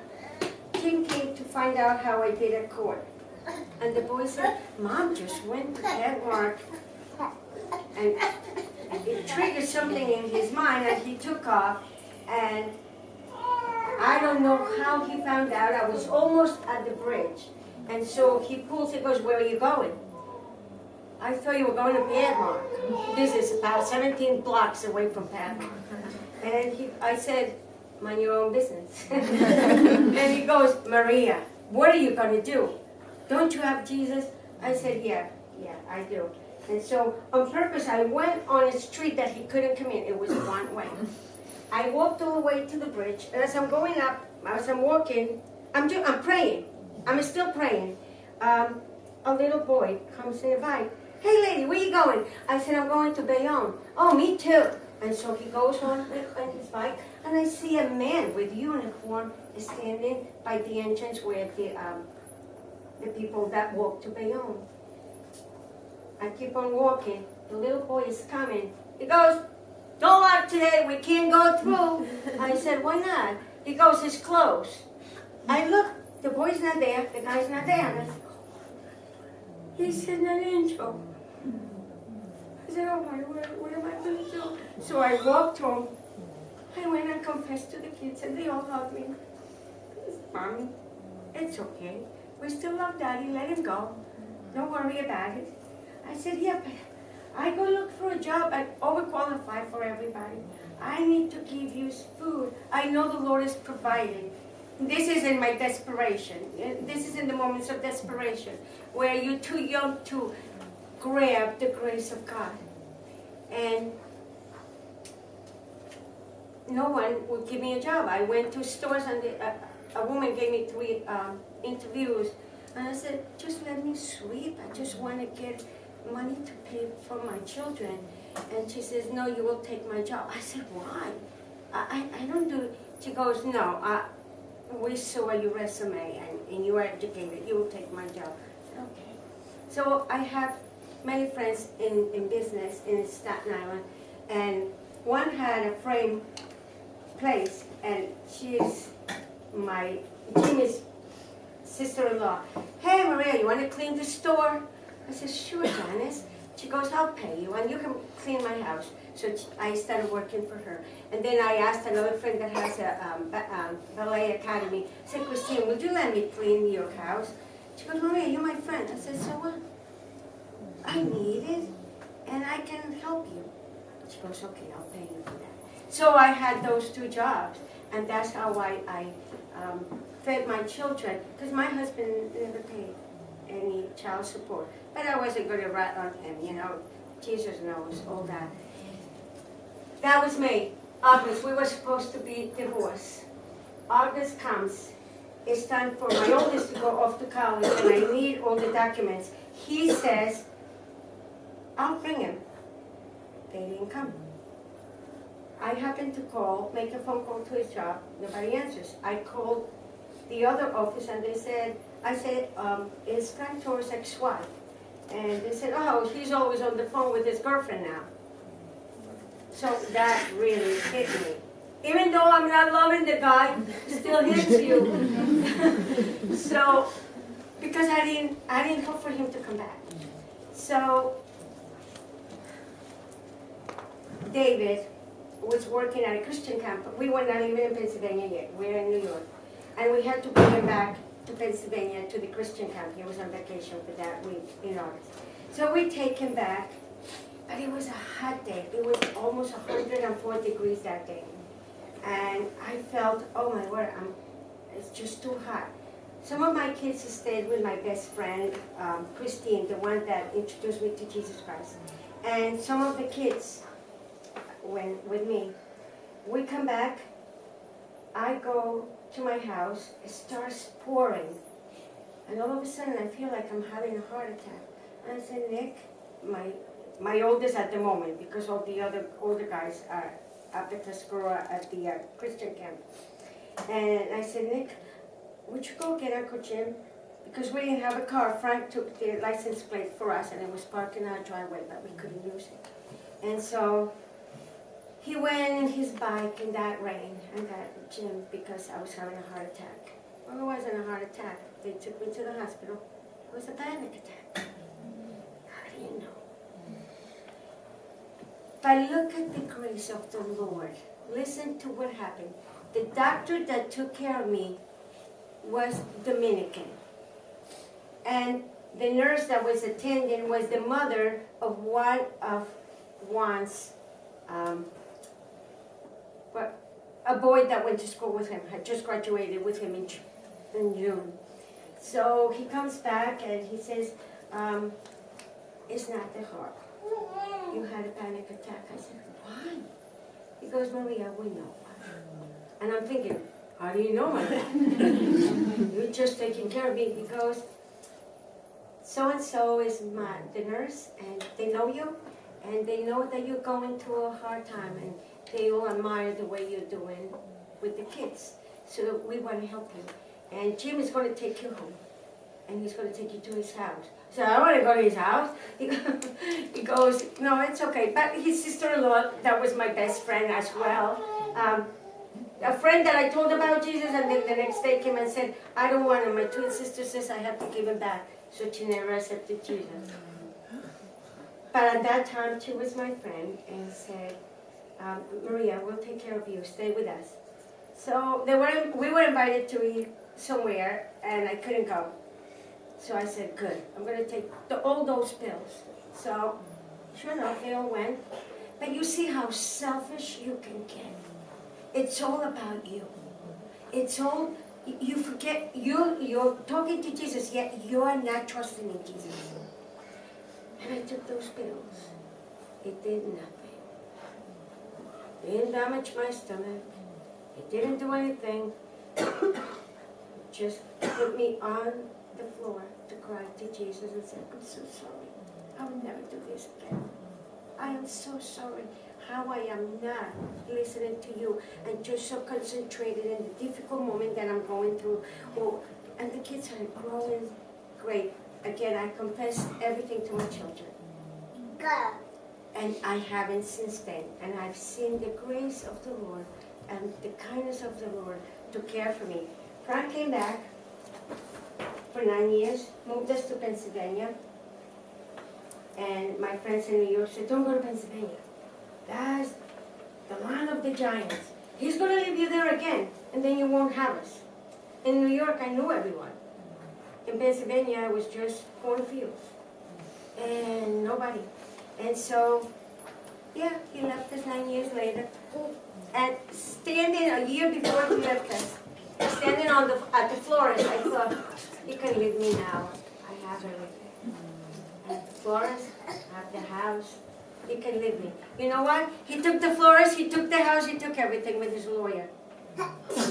Jim came to find out how I did at court. And the boy said, Mom just went to Denmark. And it triggered something in his mind and he took off. And I don't know how he found out. I was almost at the bridge. And so he pulls, he goes, where are you going? I thought you were going to Denmark. This is about 17 blocks away from Denmark. And I said, mind your own business. And he goes, Maria, what are you going to do? Don't you have Jesus? I said, yeah, I do. And so on purpose, I went on a street that he couldn't come in. It was one way. I walked all the way to the bridge, and as I'm going up, as I'm walking, I'm praying. I'm still praying. A little boy comes in a bike. Hey lady, where you going? I said, I'm going to Bayonne. Oh, me too. And so he goes on his bike, and I see a man with uniform standing by the entrance where the people that walk to Bayonne. I keep on walking. The little boy is coming. He goes, don't walk today, we can't go through. I said, why not? He goes, it's closed. I look, the boy's not there, the guy's not there. And I said, he's an angel. I said, oh my word, what am I going to do? So I walked home. I went and confessed to the kids, and they all hugged me. Mommy, it's okay. We still love Daddy, let him go. Don't worry about it. I said, yeah, but I go look for a job. I overqualify for everybody. I need to give you food. I know the Lord is providing. This is in my desperation. This is in the moments of desperation where you're too young to grab the grace of God. And no one would give me a job. I went to stores and a woman gave me 3 interviews. And I said, just let me sweep. I just want to get money to pay for my children. And she says, no, you will take my job. I said, why? I don't do it. She goes, no, we saw your resume and you are educated. You will take my job. I said, okay. So I have many friends in business in Staten Island. And one had a frame place, and she's Jimmy's sister-in-law. Hey, Maria, you want to clean the store? I said, sure, Janice. She goes, I'll pay you, and you can clean my house. So I started working for her. And then I asked another friend that has a ballet academy. I said, Christine, would you let me clean your house? She goes, Maria, you're my friend. I said, so what? I need it, and I can help you. She goes, okay, I'll pay you for that. So I had those 2 jobs, and that's how I fed my children, because my husband never paid any child support. But I wasn't going to rat on him, you know. Jesus knows all that. That was May. August, we were supposed to be divorced. August comes. It's time for my oldest to go off to college, and I need all the documents. He says, I'll bring him. They didn't come. I happened to call, make a phone call to his job. Nobody answers. I called the other office, and I said, is Frank Toro's ex-wife? And they said, oh, he's always on the phone with his girlfriend now. So that really hit me. Even though I'm not loving the guy, it still hits you. So, because I didn't hope for him to come back. So, David was working at a Christian camp. We were not even in Pennsylvania yet. We were in New York. And we had to bring him back to Pennsylvania to the Christian camp. He was on vacation for that week in August. So we take him back, but it was a hot day. It was almost 104 degrees that day. And I felt, oh my word, it's just too hot. Some of my kids stayed with my best friend, Christine, the one that introduced me to Jesus Christ. And some of the kids went with me. We come back, I go to my house, it starts pouring. And all of a sudden I feel like I'm having a heart attack. And I said, Nick, my oldest at the moment, because all the other older guys are up at Tuscarora at the Christian camp. And I said, Nick, would you go get Uncle Jim? Because we didn't have a car. Frank took the license plate for us, and it was parked in our driveway, but we couldn't use it. And so He went in his bike in that rain and that gym because I was having a heart attack. Well, it wasn't a heart attack. They took me to the hospital. It was a panic attack. How do you know? But look at the grace of the Lord. Listen to what happened. The doctor that took care of me was Dominican. And the nurse that was attending was the mother of one of Juan's, a boy that went to school with him, had just graduated with him in June. So he comes back and he says, it's not the heart. You had a panic attack. I said, why? He goes, Maria, we know why. And I'm thinking, how do you know, Maria? You're just taking care of me. He goes, so-and-so is the nurse, and they know you, and they know that you're going through a hard time, and they all admire the way you're doing with the kids. So we want to help you. And Jim is going to take you home, and he's going to take you to his house. So I don't want to go to his house. He goes, no, it's okay. But his sister-in-law, that was my best friend as well. A friend that I told about Jesus, and then the next day came and said, I don't want him. My twin sister says I have to give him back. So she never accepted Jesus. But at that time, she was my friend and said, Maria, we'll take care of you. Stay with us. So we were invited to eat somewhere, and I couldn't go. So I said, good, I'm going to take all those pills. So, sure enough, they all went. But you see how selfish you can get. It's all about you. It's all, you forget, you're talking to Jesus, yet you are not trusting in Jesus. And I took those pills. It did nothing. It didn't damage my stomach. It didn't do anything. It just put me on the floor to cry to Jesus and say, I'm so sorry. I will never do this again. I am so sorry how I am not listening to you and just so concentrated in the difficult moment that I'm going through. Oh, and the kids are growing great. Again, I confess everything to my children. And I haven't since then. And I've seen the grace of the Lord and the kindness of the Lord to care for me. Frank came back for 9 years, moved us to Pennsylvania. And my friends in New York said, don't go to Pennsylvania. That's the land of the giants. He's going to leave you there again, and then you won't have us. In New York, I knew everyone. In Pennsylvania, it was just cornfields. And nobody. And so, yeah, he left us 9 years later. And standing a year before he left us, standing at the florist, I thought, you can leave me now. I have everything. And the florist, I have the house. You can leave me. You know what? He took the florist, he took the house, he took everything with his lawyer.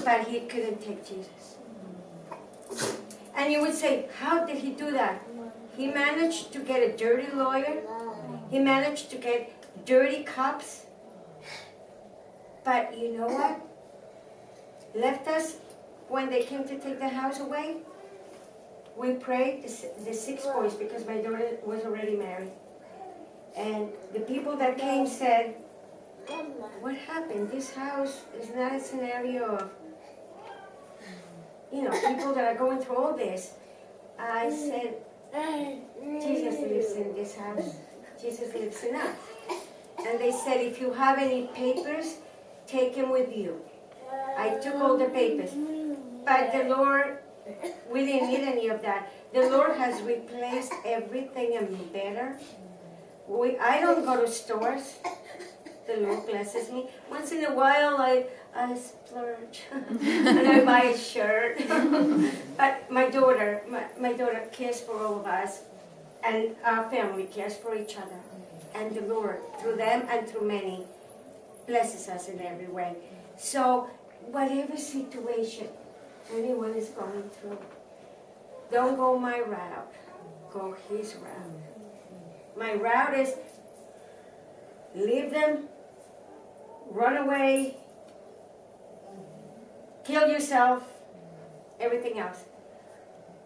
But he couldn't take Jesus. And you would say, how did he do that? He managed to get a dirty lawyer. He managed to get dirty cops. But you know what? Left us when they came to take the house away. We prayed, the 6 boys, because my daughter was already married. And the people that came said, what happened? This house is not a scenario of, people that are going through all this. I said, Jesus lives in this house. Jesus lives in us. And they said, if you have any papers, take them with you. I took all the papers. But the Lord, we didn't need any of that. The Lord has replaced everything and better. I don't go to stores. The Lord blesses me. Once in a while, I splurge and I buy a shirt. But my daughter cares for all of us, and our family cares for each other. And the Lord, through them and through many, blesses us in every way. So, whatever situation anyone is going through, don't go my route. Go His route. My route is leave them, run away, kill yourself, everything else.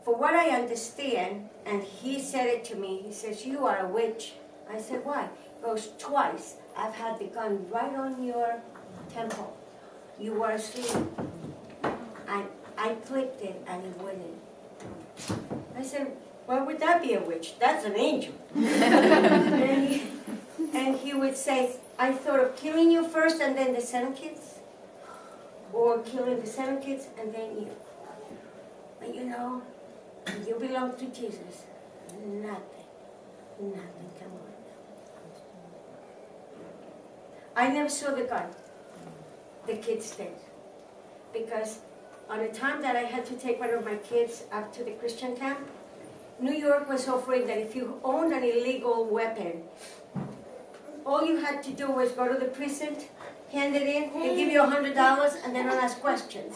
For what I understand, and he said it to me, he says, you are a witch. I said, why? He goes, twice I've had the gun right on your temple. You were asleep. And I clicked it and it wouldn't. I said, why would that be a witch? That's an angel. and he would say, I thought of killing you first and then the 7 kids. Or killing the 7 kids and then you. But you know, you belong to Jesus. Nothing can work. I never saw the gun. The kids did. Because on the time that I had to take one of my kids up to the Christian camp, New York was offering that if you owned an illegal weapon, all you had to do was go to the precinct, hand it in, they give you $100, and they don't ask questions.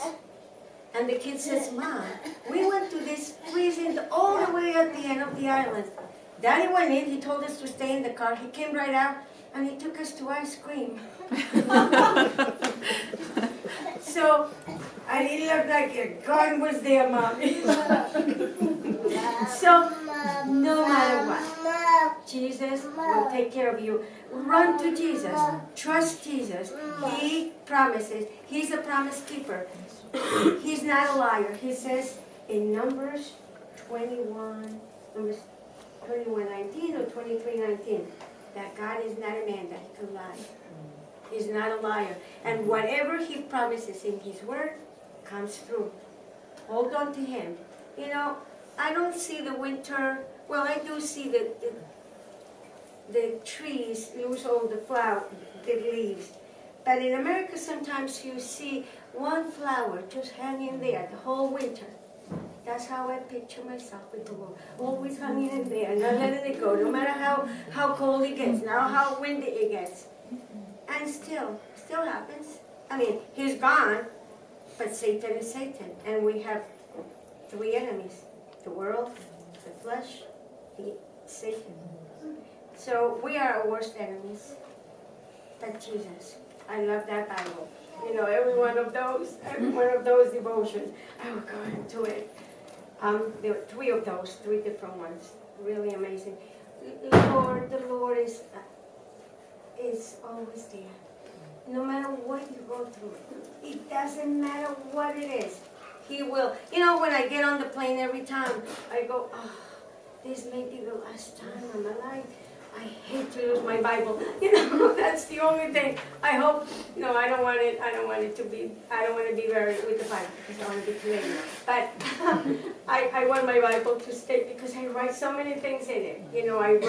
And the kid says, Mom, we went to this precinct all the way at the end of the island. Daddy went in, he told us to stay in the car, he came right out, and he took us to ice cream. So, I didn't look like a gun was there, Mommy. So, no matter what, Jesus will take care of you. Run to Jesus. Trust Jesus. He promises. He's a promise keeper. He's not a liar. He says in Numbers 21, Numbers 21:19 or 23:19, that God is not a man that he can lie. He's not a liar. And whatever he promises in his word comes through. Hold on to him. You know, I don't see the winter, well, I do see the trees lose all the leaves. But in America, sometimes you see one flower just hanging there the whole winter. That's how I picture myself with the Lord. Always hanging in there, not letting it go, no matter how cold it gets, now how windy it gets. And still happens. I mean, he's gone, but Satan is Satan. And we have 3 enemies. The world, the flesh, Satan. So we are our worst enemies. But Jesus, I love that Bible. You know, every one of those devotions, I will go into it. There were 3 of those, 3 different ones. Really amazing. The Lord is always there. No matter what you go through, it doesn't matter what it is. He will. You know, when I get on the plane every time, I go, oh, this may be the last time of my life. I hate to lose my Bible. You know, that's the only thing. I hope, no, I don't want to be buried with the Bible because I want to be creative. But I want my Bible to stay because I write so many things in it. You know, I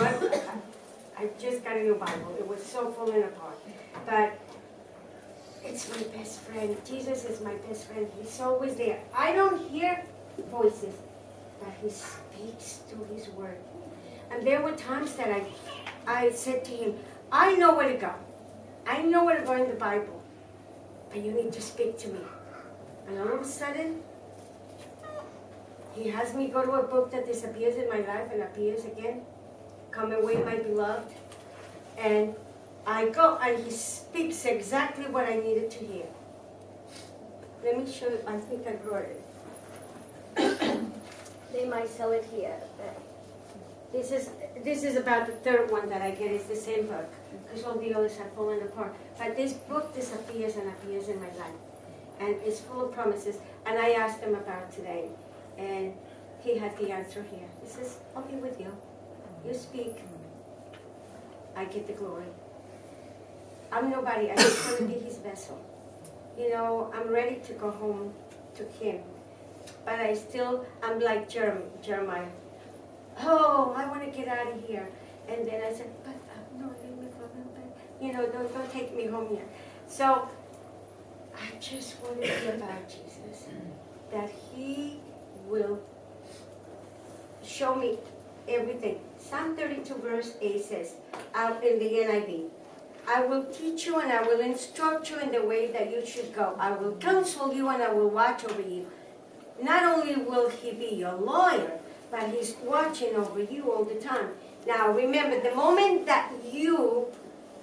just got a new Bible. It was so falling apart. But it's my best friend. Jesus is my best friend. He's always there. I don't hear voices, but he speaks through his word. And there were times that I said to him, I know where to go. I know where to go in the Bible. But you need to speak to me. And all of a sudden, he has me go to a book that disappears in my life and appears again. Come away, my beloved. And I go, and he speaks exactly what I needed to hear. Let me show you. I think I brought it. They might sell it here. This is about the 3rd one that I get. It's the same book because all the others have fallen apart. But this book disappears and appears in my life, and it's full of promises. And I asked him about today, and he had the answer here. He says, "I'll be with you. You speak. I get the glory. I'm nobody. I just want to be his vessel. You know, I'm ready to go home to him, but I'm like Jeremiah. Oh, I want to get out of here. And then I said, but no, leave me for a little bit. You know, don't take me home yet. So I just want to be about Jesus, that he will show me everything. Psalm 32 verse 8 says, in the NIV, I will teach you and I will instruct you in the way that you should go. I will counsel you and I will watch over you. Not only will he be your lawyer, but he's watching over you all the time. Now remember, the moment that you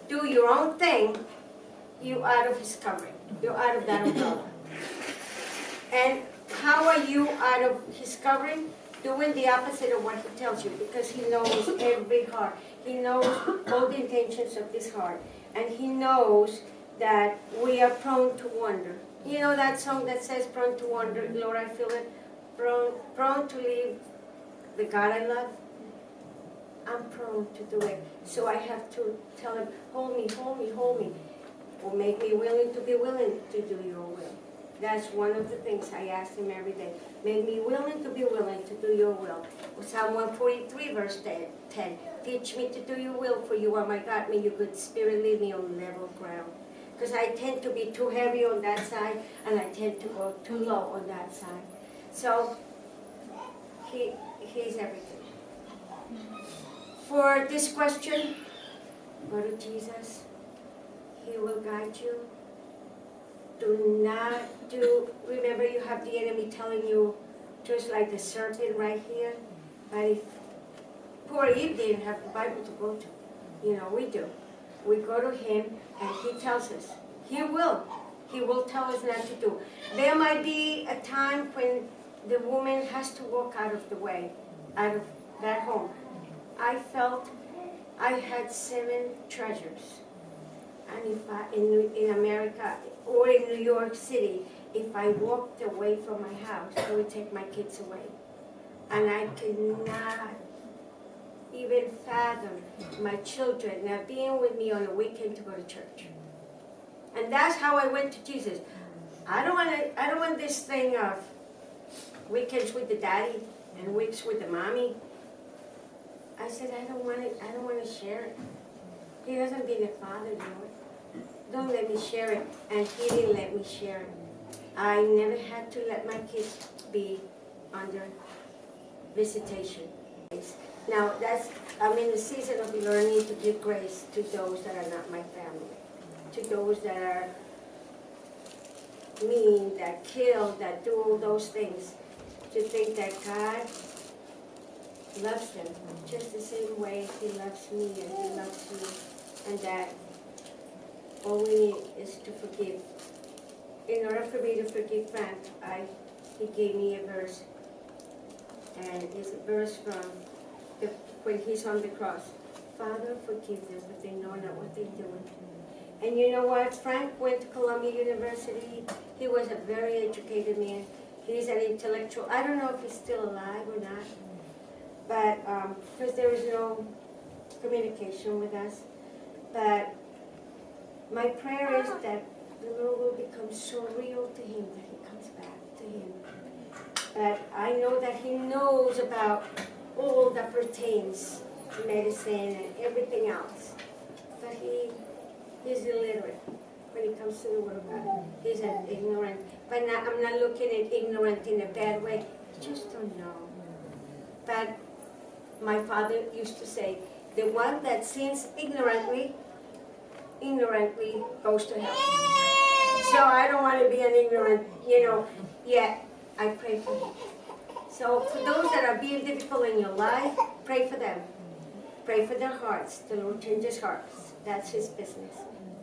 do your own thing, you're out of his covering. You're out of that umbrella. And how are you out of his covering? doing the opposite of what he tells you, because he knows every heart. He knows all the intentions of this heart. And he knows that we are prone to wander. You know that song that says, prone to wander, Lord, I feel it, prone to leave the God I love? I'm prone to do it. So I have to tell him, hold me, hold me, hold me. Or make me willing to be willing to do your will. That's one of the things I ask him every day. Make me willing to be willing to do your will. Psalm 143 verse 10. Teach me to do your will, for you are my God. May your good spirit lead me on level ground. Because I tend to be too heavy on that side, and I tend to go too low on that side. So, he's everything. For this question, go to Jesus. He will guide you. Remember you have the enemy telling you, just like the serpent right here. But poor Eve didn't have the Bible to go to. You know, we do. We go to him and he tells us. He will tell us not to do. There might be a time when the woman has to walk out of the way, out of that home. I felt I had 7 treasures. And if in America or in New York City, if I walked away from my house, I would take my kids away. And I could not even fathom my children not being with me on a weekend to go to church. And that's how I went to Jesus. I don't want this thing of weekends with the daddy and weeks with the mommy. I said, I don't want to share it. He doesn't be the father, Lord. Don't let me share it. And he didn't let me share it. I never had to let my kids be under visitation. Now, I'm in the season of learning to give grace to those that are not my family, to those that are mean, that kill, that do all those things, to think that God loves them just the same way he loves me and he loves you, and that all we need is to forgive. In order for me to forgive Frank, he gave me a verse, and it's a verse from when he's on the cross. Father, forgive them, but they know not what they're doing. And you know what? Frank went to Columbia University. He was a very educated man. He's an intellectual. I don't know if he's still alive or not, but because there was no communication with us. But my prayer is that the Lord will become so real to him that he comes back to him. But I know that he knows about all that pertains to medicine and everything else. But he's illiterate when it comes to the Word of God. He's an ignorant. But I'm not looking at ignorant in a bad way. You just don't know. But my father used to say, the one that sins ignorantly goes to hell. So I don't want to be an ignorant, yet I pray for him. So for those that are being difficult in your life, pray for them. Pray for their hearts. The Lord changes hearts. That's his business.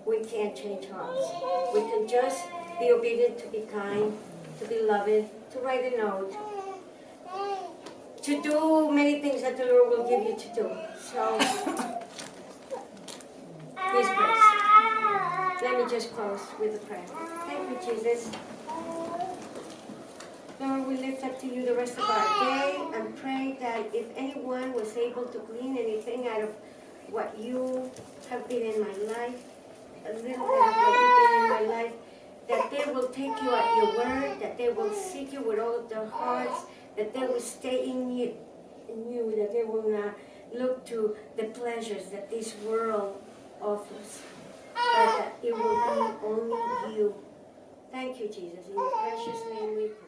We can't change hearts. We can just be obedient, to be kind, to be loving, to write a note, to do many things that the Lord will give you to do. So, His grace. Let me just close with a prayer. Thank you, Jesus. Lord, we lift up to you the rest of our day and pray that if anyone was able to glean anything out of what you have been in my life, a little bit of what you've been in my life, that they will take you at your word, that they will seek you with all of their hearts, that they will stay in you, that they will not look to the pleasures that this world offers, but that it will be only you. Thank you, Jesus. In your precious name we pray.